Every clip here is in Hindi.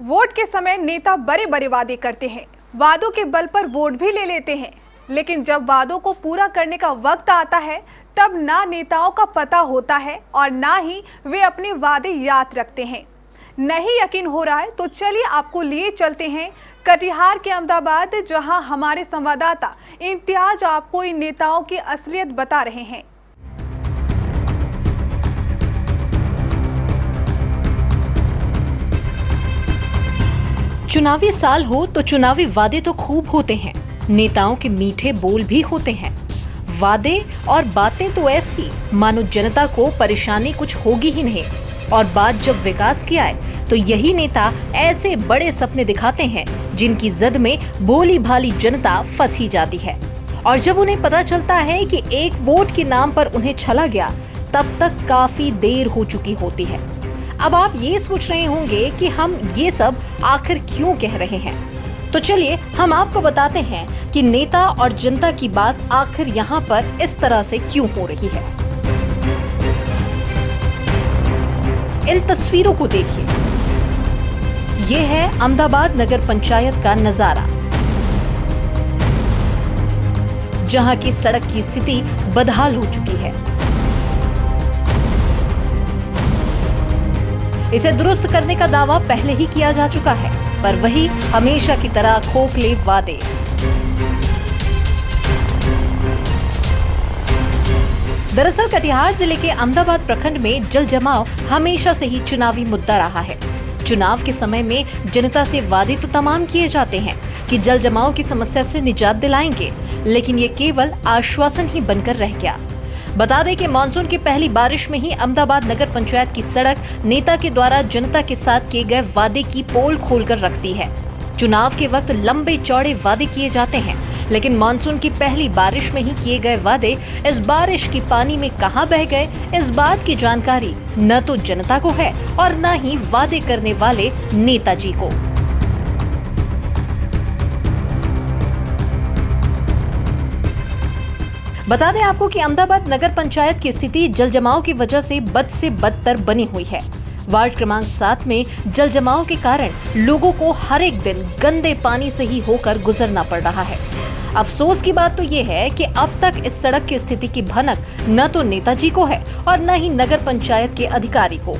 वोट के समय नेता बड़े बड़े वादे करते हैं, वादों के बल पर वोट भी ले लेते हैं, लेकिन जब वादों को पूरा करने का वक्त आता है तब ना नेताओं का पता होता है और ना ही वे अपने वादे याद रखते हैं। नहीं यकीन हो रहा है तो चलिए आपको लिए चलते हैं कटिहार के अहमदाबाद, जहां हमारे संवाददाता इम्तियाज आपको इन नेताओं की असलियत बता रहे हैं। चुनावी साल हो तो चुनावी वादे तो खूब होते हैं, नेताओं के मीठे बोल भी होते हैं। वादे और बातें तो ऐसी मानो जनता को परेशानी कुछ होगी ही नहीं, और बात जब विकास की आए तो यही नेता ऐसे बड़े सपने दिखाते हैं जिनकी जद में भोली भाली जनता फंस ही जाती है। और जब उन्हें पता चलता है कि एक वोट के नाम पर उन्हें छला गया, तब तक काफी देर हो चुकी होती है। अब आप ये सोच रहे होंगे कि हम ये सब आखिर क्यों कह रहे हैं, तो चलिए हम आपको बताते हैं कि नेता और जनता की बात आखिर यहाँ पर इस तरह से क्यों हो रही है। इन तस्वीरों को देखिए, ये है अहमदाबाद नगर पंचायत का नजारा, जहां की सड़क की स्थिति बदहाल हो चुकी है। इसे दुरुस्त करने का दावा पहले ही किया जा चुका है, पर वही हमेशा की तरह खोखले वादे। दरअसल कटिहार जिले के अहमदाबाद प्रखंड में जल जमाव हमेशा से ही चुनावी मुद्दा रहा है। चुनाव के समय में जनता से वादे तो तमाम किए जाते हैं कि जल जमाव की समस्या से निजात दिलाएंगे, लेकिन ये केवल आश्वासन ही बनकर रह गया। बता दें कि मानसून की पहली बारिश में ही अहमदाबाद नगर पंचायत की सड़क नेता के द्वारा जनता के साथ किए गए वादे की पोल खोलकर रखती है। चुनाव के वक्त लंबे चौड़े वादे किए जाते हैं, लेकिन मानसून की पहली बारिश में ही किए गए वादे इस बारिश की पानी में कहां बह गए, इस बात की जानकारी न तो जनता को है और न ही वादे करने वाले नेताजी को। बता दें आपको कि अहमदाबाद नगर पंचायत की स्थिति जल जमाव की वजह से बद से बदतर बनी हुई है। वार्ड क्रमांक 7 में जल जमाव के कारण लोगों को हर एक दिन गंदे पानी से ही होकर गुजरना पड़ रहा है। अफसोस की बात तो ये है कि अब तक इस सड़क की स्थिति की भनक न तो नेताजी को है और न ही नगर पंचायत के अधिकारी को।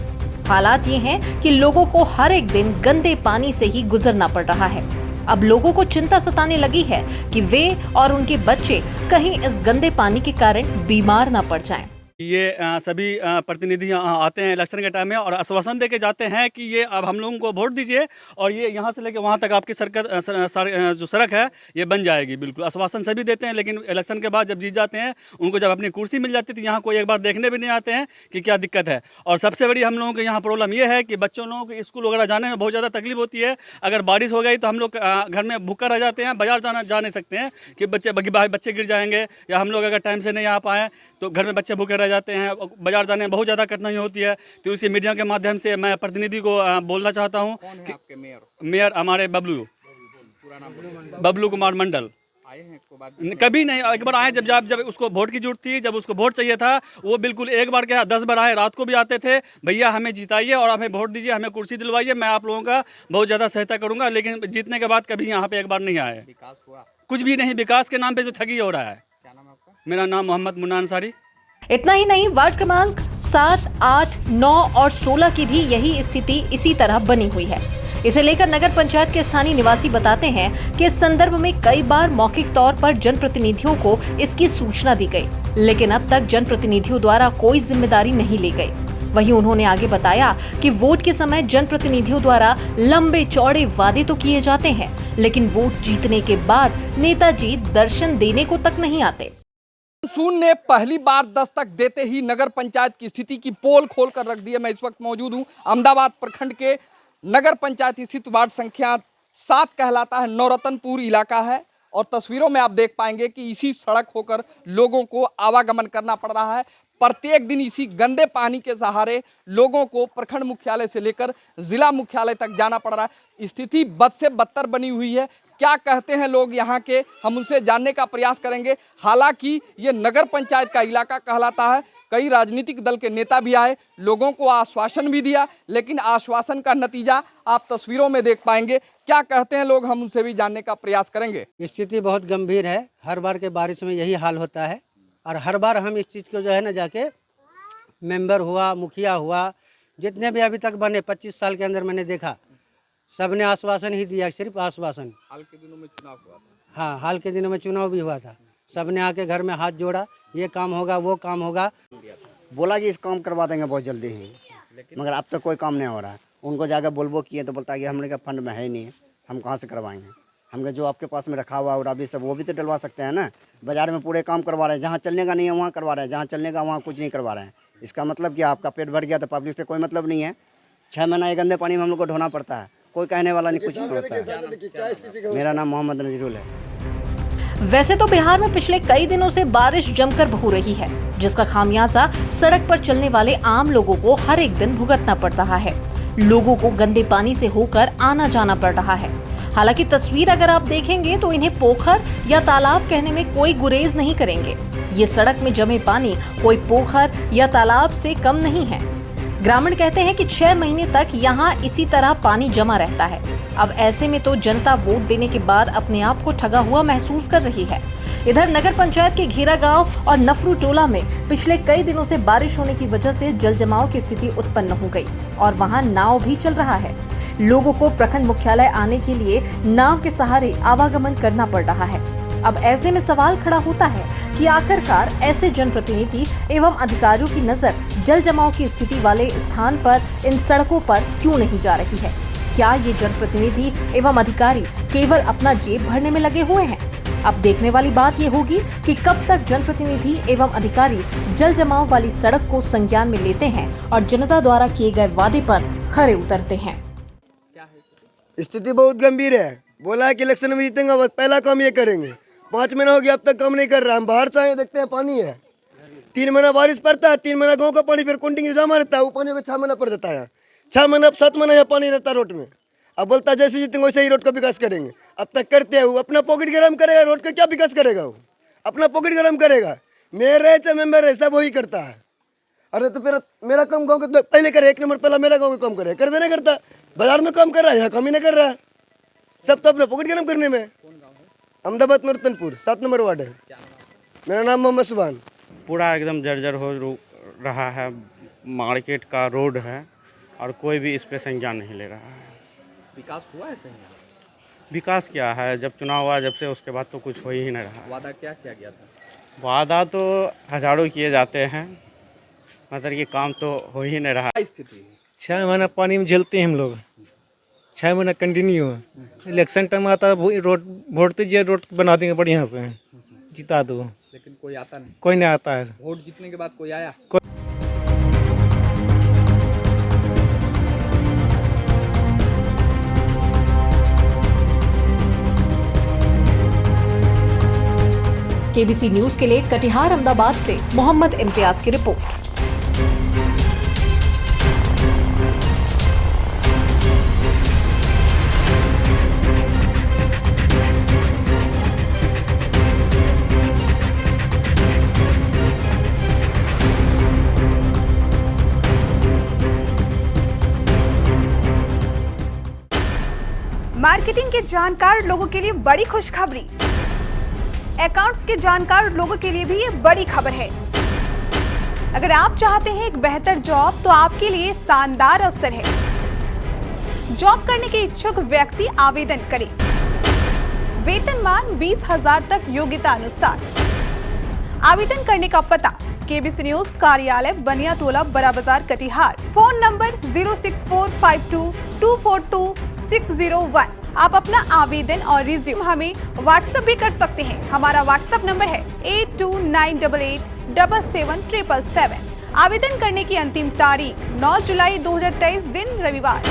हालात ये हैं कि लोगों को हर एक दिन गंदे पानी से ही गुजरना पड़ रहा है। अब लोगों को चिंता सताने लगी है कि वे और उनके बच्चे कहीं इस गंदे पानी के कारण बीमार ना पड़ जाएं। ये सभी प्रतिनिधि यहाँ आते हैं इलेक्शन के टाइम में और आश्वासन देके जाते हैं कि ये अब हम लोगों को वोट दीजिए और ये यहाँ से लेके वहाँ तक आपकी जो सड़क है ये बन जाएगी। बिल्कुल आश्वासन सभी देते हैं, लेकिन इलेक्शन के बाद जब जीत जाते हैं, उनको जब अपनी कुर्सी मिल जाती है तो यहाँ कोई एक बार देखने भी नहीं आते हैं कि क्या दिक्कत है। और सबसे बड़ी हम लोगों के यहाँ प्रॉब्लम ये है कि बच्चों लोगों को स्कूल वगैरह जाने में बहुत ज़्यादा तकलीफ होती है। अगर बारिश हो गई तो हम लोग घर में भूखा रह जाते हैं, बाजार जा नहीं सकते हैं कि बच्चे गिर जाएंगे, या हम लोग अगर टाइम से नहीं आ पाएँ तो घर में बच्चे भूखे रह जाते हैं। बाजार जाने में बहुत ज़्यादा कठिनाई होती है। तो इसी मीडिया के माध्यम से मैं प्रतिनिधि को बोलना चाहता हूँ कि आपके मेयर हमारे बबलू कुमार मंडल आए हैं। कभी नहीं, एक बार आए जब उसको वोट की जरूरत थी, जब उसको वोट चाहिए था, वो बिल्कुल एक बार क्या 10 बार आए, रात को भी आते थे, भैया हमें जिताइए और हमें वोट दीजिए, हमें कुर्सी दिलवाइए, मैं आप लोगों का बहुत ज़्यादा सहायता करूँगा। लेकिन जीतने के बाद कभी यहाँ पे एक बार नहीं आए। विकास हुआ कुछ भी नहीं, विकास के नाम पे जो ठगी हो रहा है। क्या नाम है आपका? मेरा नाम मोहम्मद मुन्ना अंसारी। इतना ही नहीं, वार्ड क्रमांक 7, 8, 9 और 16 की भी यही स्थिति इसी तरह बनी हुई है। इसे लेकर नगर पंचायत के स्थानीय निवासी बताते हैं कि इस संदर्भ में कई बार मौखिक तौर पर जनप्रतिनिधियों को इसकी सूचना दी गई, लेकिन अब तक जनप्रतिनिधियों द्वारा कोई जिम्मेदारी नहीं ली गई। वहीं उन्होंने आगे बताया कि वोट के समय जनप्रतिनिधियों द्वारा लंबे चौड़े वादे तो किए जाते हैं, लेकिन वोट जीतने के बाद नेताजी दर्शन देने को तक नहीं आते। मानसून ने पहली बार दस्तक देते ही नगर पंचायत की स्थिति की पोल खोल कर रख दी है। मैं इस वक्त मौजूद हूं अहमदाबाद प्रखंड के नगर पंचायत स्थित वार्ड संख्या 7 कहलाता है, नवरत्नपुर इलाका है। और तस्वीरों में आप देख पाएंगे कि इसी सड़क होकर लोगों को आवागमन करना पड़ रहा है। प्रत्येक दिन इसी गंदे पानी के सहारे लोगों को प्रखंड मुख्यालय से लेकर जिला मुख्यालय तक जाना पड़ रहा है। स्थिति बद से बदतर बनी हुई है। क्या कहते हैं लोग यहाँ के, हम उनसे जानने का प्रयास करेंगे। हालांकि ये नगर पंचायत का इलाका कहलाता है, कई राजनीतिक दल के नेता भी आए, लोगों को आश्वासन भी दिया, लेकिन आश्वासन का नतीजा आप तस्वीरों में देख पाएंगे। क्या कहते हैं लोग, हम उनसे भी जानने का प्रयास करेंगे। स्थिति बहुत गंभीर है। हर बार के बारिश में यही हाल होता है और हर बार हम इस चीज़ को जो है ना जाके मेंबर हुआ, मुखिया हुआ, जितने भी अभी तक बने 25 साल के अंदर मैंने देखा, सबने आश्वासन ही दिया, सिर्फ आश्वासन। हाल के दिनों में चुनाव हुआ था। हाँ, हाल के दिनों में चुनाव भी हुआ था। सबने आके घर में हाथ जोड़ा, ये काम होगा, वो काम होगा। बोला कि इस काम करवा देंगे बहुत जल्दी ही, मगर अब तक कोई काम नहीं हो रहा है। उनको जाकर बोलबो किए तो बोलता है कि हमने का फंड में है ही नहीं, हम कहाँ से करवाएंगे। हमने जो आपके पास में रखा हुआ और सब वो भी तो डलवा सकते हैं ना। बाजार में पूरे काम करवा रहे हैं, जहाँ चलने का नहीं है वहाँ करवा रहे हैं, जहाँ चलने का वहाँ कुछ नहीं करवा रहे हैं। इसका मतलब क्या, आपका पेट भर गया तो पब्लिक से कोई मतलब नहीं है। 6 महीना ये गंदे पानी में हम लोग को ढोना पड़ता है, कोई कहने वाला नहीं, कुछ नहीं होता है। मेरा नाम मोहम्मद नजीरुल है। वैसे तो बिहार में पिछले कई दिनों से बारिश जमकर बह रही है, जिसका खामियाजा सड़क पर चलने वाले आम लोगों को हर एक दिन भुगतना पड़ रहा है। लोगों को गंदे पानी से होकर आना जाना पड़ रहा है। हालांकि तस्वीर अगर आप देखेंगे तो इन्हें पोखर या तालाब कहने में कोई गुरेज नहीं करेंगे। ये सड़क में जमे पानी कोई पोखर या तालाब से कम नहीं है। ग्रामीण कहते हैं कि 6 महीने तक यहाँ इसी तरह पानी जमा रहता है। अब ऐसे में तो जनता वोट देने के बाद अपने आप को ठगा हुआ महसूस कर रही है। इधर नगर पंचायत के घेरा गांव और नफरू टोला में पिछले कई दिनों से बारिश होने की वजह से जल जमाव की स्थिति उत्पन्न हो गई और वहां नाव भी चल रहा है। लोगों को प्रखंड मुख्यालय आने के लिए नाव के सहारे आवागमन करना पड़ रहा है। अब ऐसे में सवाल खड़ा होता है कि आखिरकार ऐसे जनप्रतिनिधि एवं अधिकारियों की नजर जल जमाव की स्थिति वाले स्थान पर इन सड़कों पर क्यों नहीं जा रही है? क्या ये जनप्रतिनिधि एवं अधिकारी केवल अपना जेब भरने में लगे हुए हैं? अब देखने वाली बात ये होगी कि कब तक जनप्रतिनिधि एवं अधिकारी जल जमाव वाली सड़क को संज्ञान में लेते हैं और जनता द्वारा किए गए वादे पर खरे उतरते हैं। स्थिति बहुत गंभीर है। बोला है कि इलेक्शन में जीतेंगे, बस पहला काम ये करेंगे। 5 महीना हो गया, अब तक काम नहीं कर रहा। हम बाहर से आए, देखते हैं पानी है। 3 महीना बारिश पड़ता है, 3 महीना गांव का पानी फिर कंटिन्यू जमा रहता है। वो पानी को 6 महीना पड़ जाता है। 6 महीना 7 महीना यहाँ पानी रहता है रोड में। अब बोलता है जैसे जीतेंगे वैसे ही रोड का विकास करेंगे। अब तक करते हैं, वो अपना पॉकेट गरम करेगा, रोड का क्या विकास करेगा? वो अपना पॉकेट गरम करेगा। मेयर है चाहे मेंबर है, सब वही करता है। अरे तो फिर मेरा काम गाँव का पहले करे, 1 नंबर पहला मेरा गाँव का काम करे, करवे नहीं करता। बाजार में काम कर रहा है, यहाँ काम ही नहीं कर रहा है। सब तो अपना पॉकेट गरम करने में। अहमदाबाद में रतनपुर 7 नंबर वार्ड है। मेरा नाम मोहम्मद सुभान। पूरा एकदम जर्जर हो रहा है। मार्केट का रोड है और कोई भी इस पे संज्ञान नहीं ले रहा है। विकास हुआ है कहीं? विकास क्या है, जब चुनाव हुआ जब से उसके बाद तो कुछ हो ही नहीं रहा। वादा क्या किया गया था? वादा तो हजारों किए जाते हैं, मतलब ये काम तो हो ही नहीं रहा। स्थिति 6 महीना पानी में झेलते हैं हम लोग। 6 महीना कंटिन्यू है। इलेक्शन टाइम आता है, रोड वोट दीजिए, रोड बना देंगे बढ़िया से, जिता दो। लेकिन कोई आता नहीं। कोई नहीं आता है। वोट जीतने के बाद कोई आया? केबीसी न्यूज के लिए कटिहार अहमदाबाद से मोहम्मद इम्तियाज की रिपोर्ट। मार्केटिंग के जानकार लोगों के लिए बड़ी खुशखबरी। अकाउंट्स के जानकार लोगों के लिए भी ये बड़ी खबर है। अगर आप चाहते हैं एक बेहतर जॉब तो आपके लिए शानदार अवसर है। जॉब करने के इच्छुक व्यक्ति आवेदन करें। वेतनमान 20,000 तक योग्यता अनुसार। आवेदन करने का पता केबीसी न्यूज कार्यालय बनिया टोला बड़ा बाजार कटिहार। Phone number 06452242601। आप अपना आवेदन और रिज्यूम हमें व्हाट्सएप भी कर सकते हैं। हमारा व्हाट्सएप नंबर है 8298877777। आवेदन करने की अंतिम तारीख 9 जुलाई 2023 दिन रविवार।